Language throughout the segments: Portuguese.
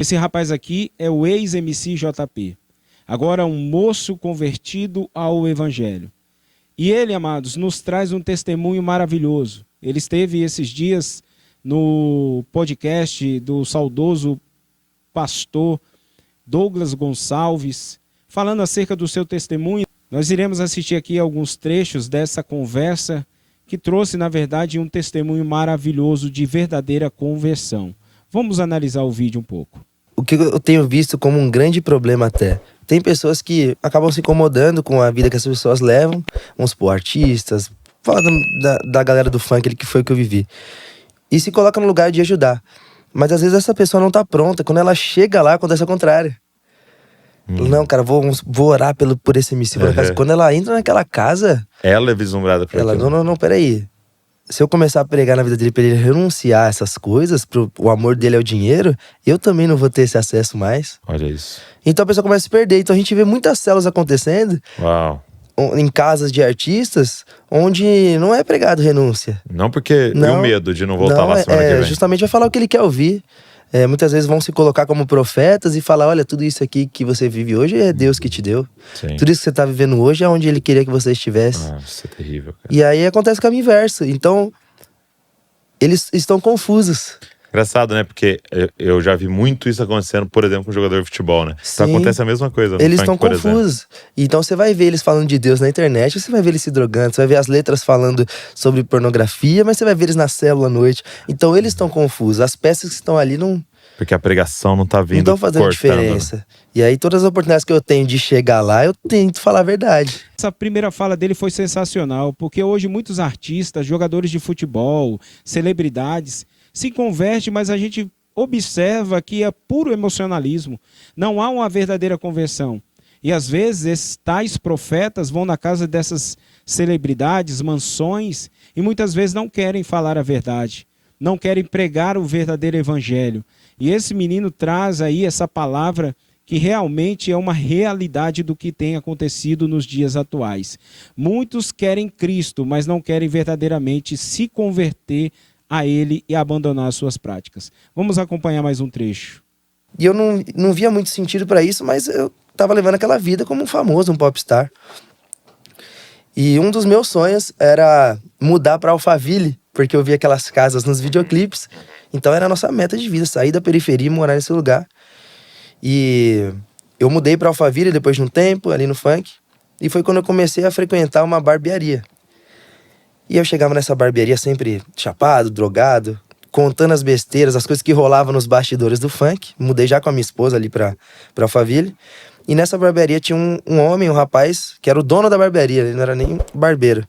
Esse rapaz aqui é o ex-MC JP. Agora um moço convertido ao evangelho. E ele, amados, nos traz um testemunho maravilhoso. Ele esteve esses dias no podcast do saudoso pastor Douglas Gonçalves, falando acerca do seu testemunho. Nós iremos assistir aqui alguns trechos dessa conversa que trouxe, na verdade, um testemunho maravilhoso de verdadeira conversão. Vamos analisar o vídeo um pouco. O que eu tenho visto como um grande problema até, tem pessoas que acabam se incomodando com a vida que as pessoas levam, vamos supor, artistas, fala da galera do funk, que foi o que eu vivi, e se coloca no lugar de ajudar. Mas às vezes essa pessoa não tá pronta, quando ela chega lá acontece o contrário. Não, cara, vou orar por esse MC. Quando ela entra naquela casa... Ela é vislumbrada por ela, aquilo. não, peraí. Se eu começar a pregar na vida dele pra ele renunciar a essas coisas, o amor dele é o dinheiro, eu também não vou ter esse acesso mais. Olha isso. Então a pessoa começa a se perder. Então a gente vê muitas células acontecendo em casas de artistas, onde não é pregado renúncia. Não porque tem o medo de não voltar lá semana que vem. Justamente vai falar o que ele quer ouvir. Muitas vezes vão se colocar como profetas e falar, olha, tudo isso aqui que você vive hoje é Deus que te deu. Sim. Tudo isso que você tá vivendo hoje é onde ele queria que você estivesse. Isso é terrível, cara. E aí acontece o caminho inverso. Então, eles estão confusos. Engraçado, né? Porque eu já vi muito isso acontecendo, por exemplo, com um jogador de futebol, né? Então acontece a mesma coisa no eles funk, estão confusos. Então você vai ver eles falando de Deus na internet, você vai ver eles se drogando, você vai ver as letras falando sobre pornografia, mas você vai ver eles na célula à noite. Então eles estão confusos. As peças que estão ali não... Porque a pregação não tá vindo. Não estão fazendo diferença. Né? E aí todas as oportunidades que eu tenho de chegar lá, eu tento falar a verdade. Essa primeira fala dele foi sensacional, porque hoje muitos artistas, jogadores de futebol, celebridades, se convertem, mas a gente observa que é puro emocionalismo. Não há uma verdadeira conversão. E às vezes esses tais profetas vão na casa dessas celebridades, mansões, e muitas vezes não querem falar a verdade. Não querem pregar o verdadeiro evangelho. E esse menino traz aí essa palavra que realmente é uma realidade do que tem acontecido nos dias atuais. Muitos querem Cristo, mas não querem verdadeiramente se converter a Ele e abandonar as suas práticas. Vamos acompanhar mais um trecho. E eu não via muito sentido para isso, mas eu estava levando aquela vida como um famoso, um popstar. E um dos meus sonhos era mudar para Alphaville, porque eu via aquelas casas nos videoclipes. Então era a nossa meta de vida, sair da periferia e morar nesse lugar. E eu mudei para Alphaville depois de um tempo, ali no funk. E foi quando eu comecei a frequentar uma barbearia. E eu chegava nessa barbearia sempre chapado, drogado, contando as besteiras, as coisas que rolavam nos bastidores do funk. Mudei já com a minha esposa ali pra Alphaville. E nessa barbearia tinha um homem, um rapaz, que era o dono da barbearia, ele não era nem barbeiro.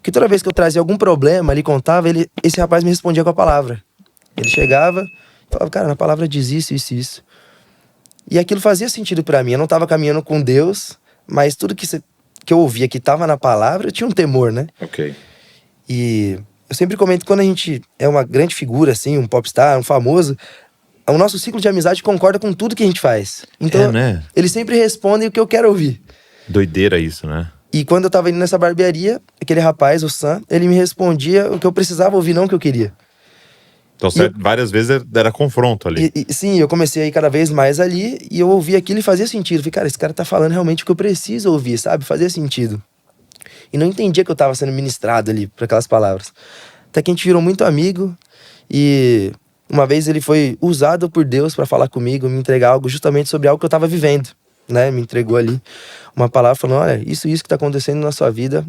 Que toda vez que eu trazia algum problema, ele contava, esse rapaz me respondia com a palavra. Ele chegava e falava, cara, na palavra diz isso, isso, isso. E aquilo fazia sentido pra mim. Eu não tava caminhando com Deus, mas tudo que eu ouvia que tava na palavra, eu tinha um temor, né? Ok. E eu sempre comento que quando a gente é uma grande figura, assim, um popstar, um famoso, o nosso ciclo de amizade concorda com tudo que a gente faz. Então, né? Eles sempre respondem o que eu quero ouvir. Doideira isso, né? E quando eu tava indo nessa barbearia, aquele rapaz, o Sam, ele me respondia o que eu precisava ouvir, não o que eu queria. Então, várias vezes era confronto ali. Sim, eu comecei a ir cada vez mais ali, e eu ouvi aquilo e fazia sentido. Falei, cara, esse cara tá falando realmente o que eu preciso ouvir, sabe? Fazia sentido. E não entendia que eu tava sendo ministrado ali por aquelas palavras. Até que a gente virou muito amigo, e uma vez ele foi usado por Deus pra falar comigo, me entregar algo justamente sobre algo que eu tava vivendo, né? Me entregou ali uma palavra falando, olha, isso que tá acontecendo na sua vida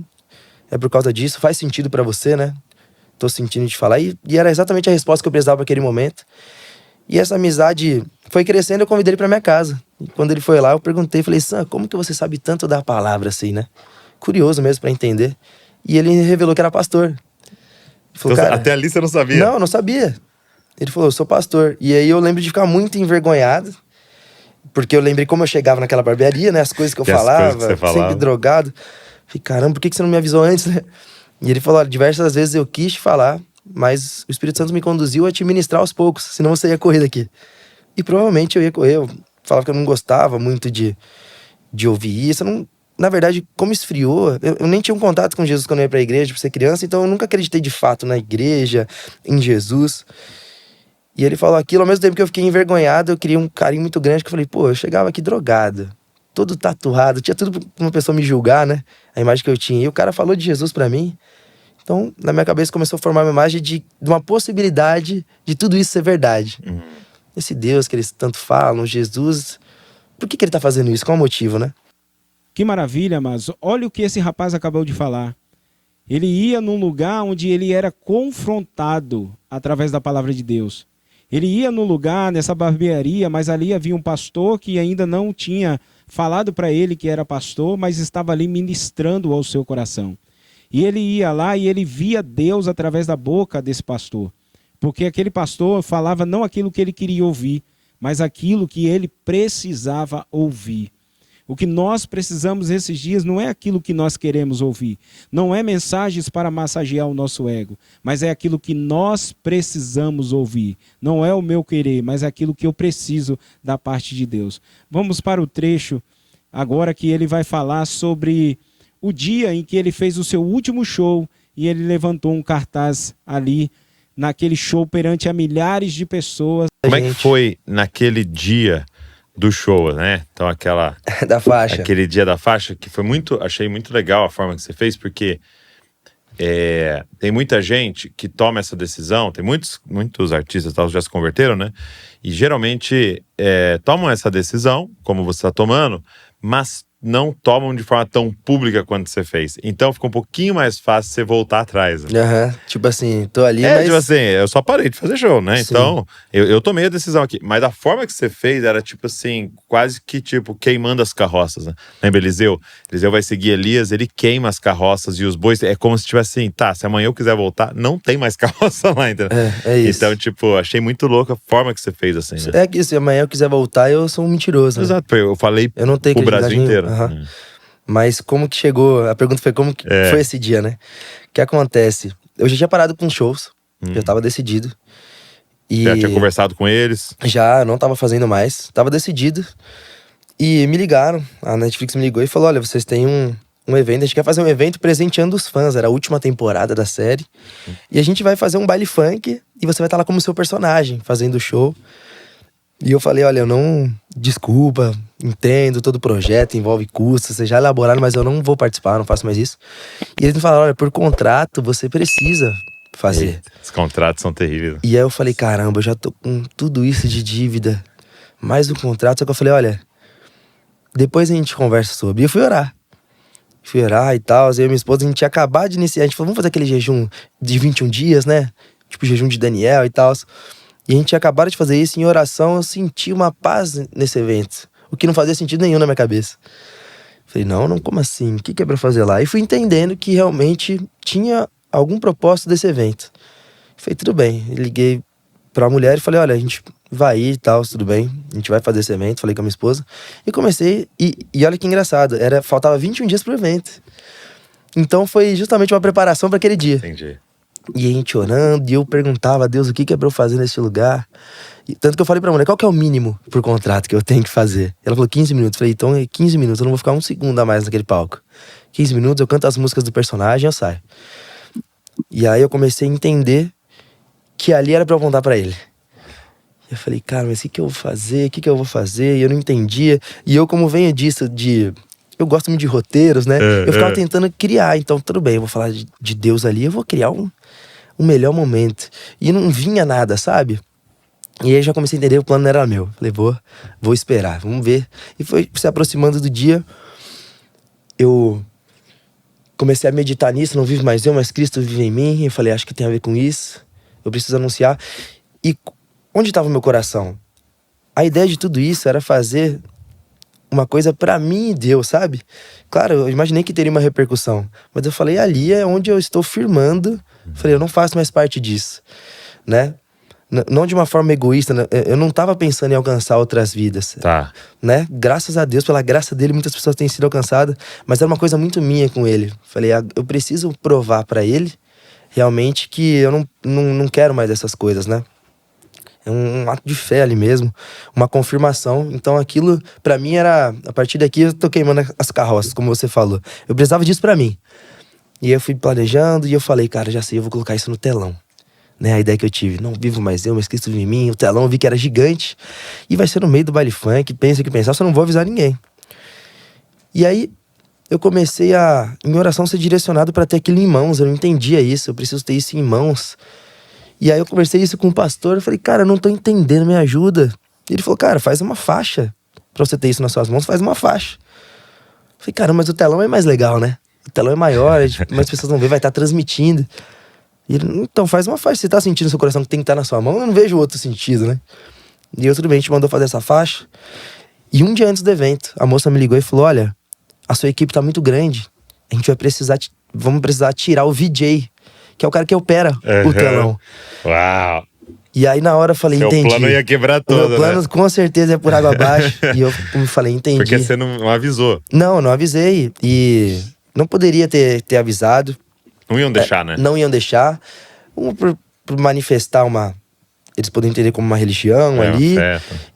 é por causa disso, faz sentido pra você, né? Tô sentindo de falar. E era exatamente a resposta que eu precisava naquele momento. E essa amizade foi crescendo, eu convidei ele pra minha casa. E quando ele foi lá, eu perguntei, falei, Sam, como que você sabe tanto da palavra assim, né? Curioso mesmo pra entender. E ele revelou que era pastor. Ele falou, então, cara, até ali você não sabia? Não sabia. Ele falou, eu sou pastor. E aí eu lembro de ficar muito envergonhado, porque eu lembrei como eu chegava naquela barbearia, né? As coisas que eu falava, sempre drogado. Falei, caramba, por que você não me avisou antes, né? E ele falou, olha, diversas vezes eu quis te falar, mas o Espírito Santo me conduziu a te ministrar aos poucos, senão você ia correr daqui. E provavelmente eu ia correr. Eu falava que eu não gostava muito de ouvir isso. Eu não, na verdade, como esfriou, eu nem tinha um contato com Jesus quando eu ia pra igreja, pra ser criança, então eu nunca acreditei de fato na igreja, em Jesus. E ele falou aquilo, ao mesmo tempo que eu fiquei envergonhado, eu queria um carinho muito grande, que eu falei, pô, eu chegava aqui drogado, todo tatuado, tinha tudo pra uma pessoa me julgar, né? A imagem que eu tinha. E o cara falou de Jesus pra mim. Então, na minha cabeça começou a formar uma imagem de uma possibilidade de tudo isso ser verdade. Esse Deus que eles tanto falam, Jesus, por que ele tá fazendo isso? Qual o motivo, né? Que maravilha, mas olha o que esse rapaz acabou de falar. Ele ia num lugar onde ele era confrontado através da palavra de Deus. Ele ia num lugar, nessa barbearia, mas ali havia um pastor que ainda não tinha falado para ele que era pastor, mas estava ali ministrando ao seu coração. E ele ia lá e ele via Deus através da boca desse pastor. Porque aquele pastor falava não aquilo que ele queria ouvir, mas aquilo que ele precisava ouvir. O que nós precisamos esses dias não é aquilo que nós queremos ouvir. Não é mensagens para massagear o nosso ego, mas é aquilo que nós precisamos ouvir. Não é o meu querer, mas é aquilo que eu preciso da parte de Deus. Vamos para o trecho agora que ele vai falar sobre o dia em que ele fez o seu último show e ele levantou um cartaz ali naquele show perante a milhares de pessoas. Como é que foi naquele dia do show, né? Então da faixa. Aquele dia da faixa, que foi achei muito legal a forma que você fez, porque tem muita gente que toma essa decisão, tem muitos artistas que já se converteram, né? E geralmente tomam essa decisão, como você está tomando, mas não tomam de forma tão pública quanto você fez. Então fica um pouquinho mais fácil você voltar atrás. Né? Tipo assim, tô ali, mas... tipo assim, eu só parei de fazer show, né? Sim. Então, eu tomei a decisão aqui. Mas da forma que você fez, era tipo assim, quase que tipo, queimando as carroças, né? Lembra Eliseu? Eliseu vai seguir Elias, ele queima as carroças e os bois. É como se tivesse assim, tá, se amanhã eu quiser voltar, não tem mais carroça lá, entendeu? É isso. Então, tipo, achei muito louco a forma que você fez, assim, né? É que se amanhã eu quiser voltar, eu sou um mentiroso. Né? Exato, eu falei eu não tenho pro Brasil inteiro. Mas como que chegou? A pergunta foi como que foi esse dia, né? O que acontece? Eu já tinha parado com shows, já tava decidido. E já tinha conversado com eles? Já, não tava fazendo mais, tava decidido. E me ligaram, a Netflix me ligou e falou, olha, vocês têm um evento, a gente quer fazer um evento presenteando os fãs, era a última temporada da série. E a gente vai fazer um baile funk e você vai estar lá como seu personagem, fazendo o show. E eu falei, olha, eu não... Desculpa, entendo, todo projeto envolve custos, vocês já elaboraram, mas eu não vou participar, não faço mais isso. E eles me falaram, olha, por contrato você precisa fazer. Os contratos são terríveis. E aí eu falei, caramba, eu já tô com tudo isso de dívida, mais um contrato. Só que eu falei, olha, depois a gente conversa sobre. E eu fui orar e tal, eu e minha esposa, a gente tinha acabado de iniciar, a gente falou, vamos fazer aquele jejum de 21 dias, né? Tipo jejum de Daniel e tal. E a gente tinha acabado de fazer isso, em oração eu senti uma paz nesse evento. O que não fazia sentido nenhum na minha cabeça. Falei, não, como assim? O que é pra fazer lá? E fui entendendo que realmente tinha algum propósito desse evento. Falei, tudo bem. Eu liguei pra mulher e falei, olha, a gente vai ir e tal, tudo bem. A gente vai fazer esse evento, falei com a minha esposa. E comecei, e olha que engraçado, faltava 21 dias pro evento. Então foi justamente uma preparação para aquele dia. Entendi. E a gente orando, e eu perguntava a Deus o que é pra eu fazer nesse lugar. E tanto que eu falei pra mulher, qual que é o mínimo por contrato que eu tenho que fazer? Ela falou 15 minutos. Eu falei, então é 15 minutos, eu não vou ficar um segundo a mais naquele palco. 15 minutos, eu canto as músicas do personagem, eu saio. E aí eu comecei a entender que ali era pra eu apontar pra ele. E eu falei, cara, mas o que eu vou fazer? O que eu vou fazer? E eu não entendia. E eu, como venho disso, eu gosto muito de roteiros, né? Eu ficava tentando criar. Então, tudo bem, eu vou falar de Deus ali, eu vou criar um melhor momento. E não vinha nada, sabe? E aí já comecei a entender, o plano não era meu. Falei, vou esperar, vamos ver. E foi se aproximando do dia, eu comecei a meditar nisso, não vivo mais eu, mas Cristo vive em mim. E eu falei, acho que tem a ver com isso, eu preciso anunciar. E onde estava o meu coração? A ideia de tudo isso era fazer uma coisa pra mim e Deus, sabe? Claro, eu imaginei que teria uma repercussão, mas eu falei, ali é onde eu estou firmando. Falei, eu não faço mais parte disso, né? Não de uma forma egoísta, né? Eu não tava pensando em alcançar outras vidas, né? Graças a Deus, pela graça dele, muitas pessoas têm sido alcançadas, mas era uma coisa muito minha com ele. Falei, eu preciso provar pra ele, realmente, que eu não quero mais essas coisas, né? É um ato de fé ali mesmo, uma confirmação. Então aquilo, pra mim, era... A partir daqui, eu tô queimando as carroças, como você falou. Eu precisava disso pra mim. E eu fui planejando e eu falei, cara, já sei, eu vou colocar isso no telão. né? A ideia que eu tive, não vivo mais eu, mas Cristo vive em mim. O telão eu vi que era gigante. E vai ser no meio do baile funk, pensa que pensar, só não vou avisar ninguém. E aí, eu comecei a, em oração, ser direcionado para ter aquilo em mãos. Eu não entendia isso, eu preciso ter isso em mãos. E aí eu conversei isso com o pastor, eu falei, cara, eu não tô entendendo, me ajuda. E ele falou, cara, faz uma faixa. Pra você ter isso nas suas mãos, faz uma faixa. Eu falei, cara, mas o telão é mais legal, né? O telão é maior, mais pessoas vão ver, vai estar transmitindo. E ele, então faz uma faixa, você tá sentindo no seu coração que tem que estar na sua mão? Eu não vejo outro sentido, né? E eu, tudo bem, a gente mandou fazer essa faixa. E um dia antes do evento, a moça me ligou e falou, olha, a sua equipe tá muito grande, a gente vai precisar, vamos precisar tirar o VJ, que é o cara que opera o telão. Uau! E aí na hora eu falei, Seu entendi. plano ia quebrar todo, o meu plano, né? com certeza é por água abaixo. E eu falei, entendi. Porque você não avisou. Não avisei. E não poderia ter avisado. Não iam deixar, né? Não iam deixar. Por manifestar uma... Eles poderiam entender como uma religião ali.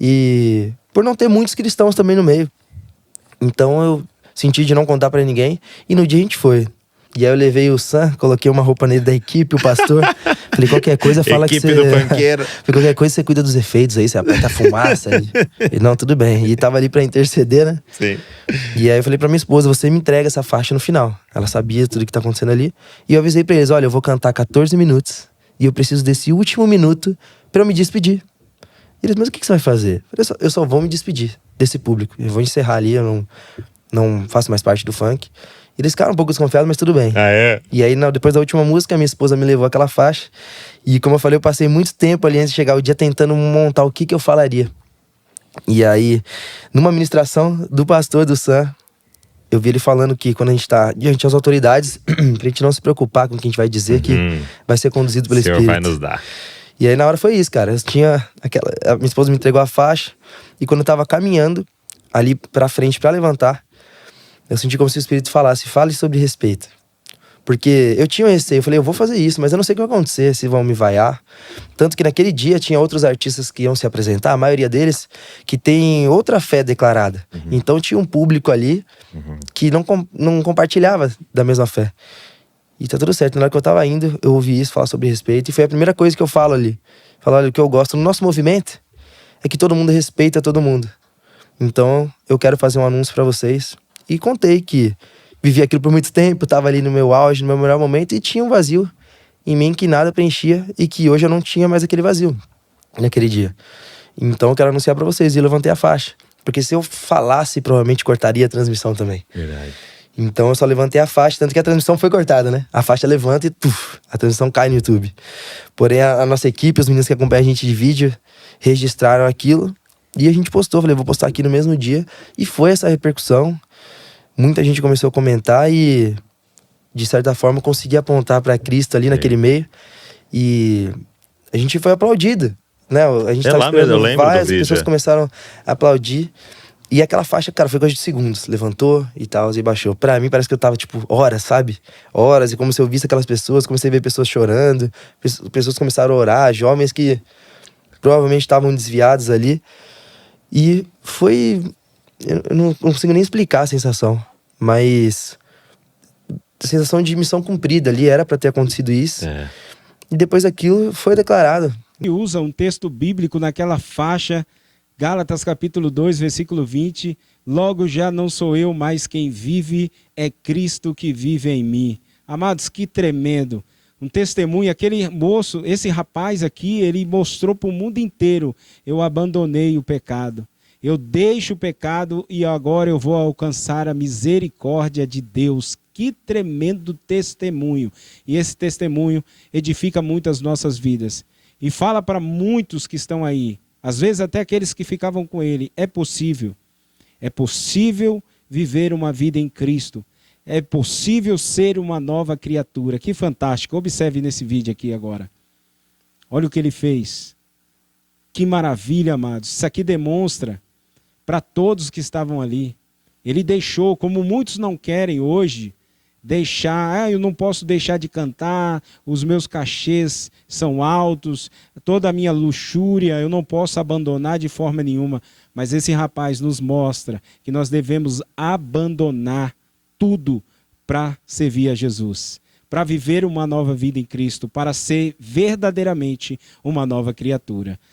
E por não ter muitos cristãos também no meio. Então eu senti de não contar pra ninguém. E no dia a gente foi. E aí eu levei o Sam, coloquei uma roupa nele da equipe, o pastor. Falei, qualquer coisa fala equipe que você... do funkeiro. Falei, qualquer coisa você cuida dos efeitos aí, você aperta a fumaça. E não, tudo bem. E tava ali pra interceder, né? Sim. E aí eu falei pra minha esposa, você me entrega essa faixa no final. Ela sabia tudo que tá acontecendo ali. E eu avisei pra eles, olha, eu vou cantar 14 minutos. E eu preciso desse último minuto pra eu me despedir. E eles, mas o que você vai fazer? Eu falei, eu só vou me despedir desse público. Eu vou encerrar ali, eu não faço mais parte do funk. Eles ficaram um pouco desconfiados, mas tudo bem. Ah, é? E aí, depois da última música, minha esposa me levou aquela faixa. E como eu falei, eu passei muito tempo ali antes de chegar o dia tentando montar o que eu falaria. E aí, numa ministração do pastor do Sam, eu vi ele falando que quando a gente tá diante das autoridades, pra gente não se preocupar com o que a gente vai dizer, que vai ser conduzido pelo Espírito. O Senhor vai nos dar. E aí na hora foi isso, cara. A minha esposa me entregou a faixa. E quando eu tava caminhando ali pra frente pra levantar, eu senti como se o Espírito falasse, fale sobre respeito. Porque eu tinha um receio, eu falei, eu vou fazer isso, mas eu não sei o que vai acontecer, se vão me vaiar. Tanto que naquele dia tinha outros artistas que iam se apresentar, a maioria deles que tem outra fé declarada. Então tinha um público ali que não compartilhava da mesma fé. E tá tudo certo, na hora que eu tava indo, eu ouvi isso, falar sobre respeito, e foi a primeira coisa que eu falo ali. Falar, olha, o que eu gosto no nosso movimento é que todo mundo respeita todo mundo. Então, eu quero fazer um anúncio pra vocês. E contei que vivi aquilo por muito tempo, tava ali no meu auge, no meu melhor momento, e tinha um vazio em mim que nada preenchia, e que hoje eu não tinha mais aquele vazio naquele dia. Então eu quero anunciar pra vocês, e eu levantei a faixa. Porque se eu falasse, provavelmente cortaria a transmissão também. Verdade. Então eu só levantei a faixa, tanto que a transmissão foi cortada, né? A faixa levanta e a transmissão cai no YouTube. Porém, a nossa equipe, os meninos que acompanham a gente de vídeo, registraram aquilo, e a gente postou. Falei, vou postar aqui no mesmo dia. E foi essa repercussão. Muita gente começou a comentar e, de certa forma, consegui apontar para Cristo ali naquele meio. E a gente foi aplaudido, né? A gente tava esperando várias pessoas começaram a aplaudir. E aquela faixa, cara, foi coisa de segundos. Levantou e tal, e baixou. Pra mim, parece que eu tava, tipo, horas, sabe? Horas. E como se eu visse aquelas pessoas, comecei a ver pessoas chorando. Pessoas começaram a orar, jovens que provavelmente estavam desviados ali. E foi... Eu não consigo nem explicar a sensação, mas a sensação de missão cumprida ali, era pra ter acontecido isso. E depois daquilo foi declarado. E usa um texto bíblico naquela faixa, Gálatas capítulo 2, versículo 20, logo já não sou eu mais quem vive, é Cristo que vive em mim. Amados, que tremendo. Um testemunho, aquele moço, esse rapaz aqui, ele mostrou para o mundo inteiro, eu abandonei o pecado. Eu deixo o pecado e agora eu vou alcançar a misericórdia de Deus. Que tremendo testemunho. E esse testemunho edifica muito as nossas vidas. E fala para muitos que estão aí, às vezes até aqueles que ficavam com ele, é possível. É possível viver uma vida em Cristo. É possível ser uma nova criatura. Que fantástico. Observe nesse vídeo aqui agora. Olha o que ele fez. Que maravilha, amados. Isso aqui demonstra para todos que estavam ali. Ele deixou, como muitos não querem hoje, eu não posso deixar de cantar, os meus cachês são altos, toda a minha luxúria, eu não posso abandonar de forma nenhuma. Mas esse rapaz nos mostra que nós devemos abandonar tudo para servir a Jesus. para viver uma nova vida em Cristo, para ser verdadeiramente uma nova criatura.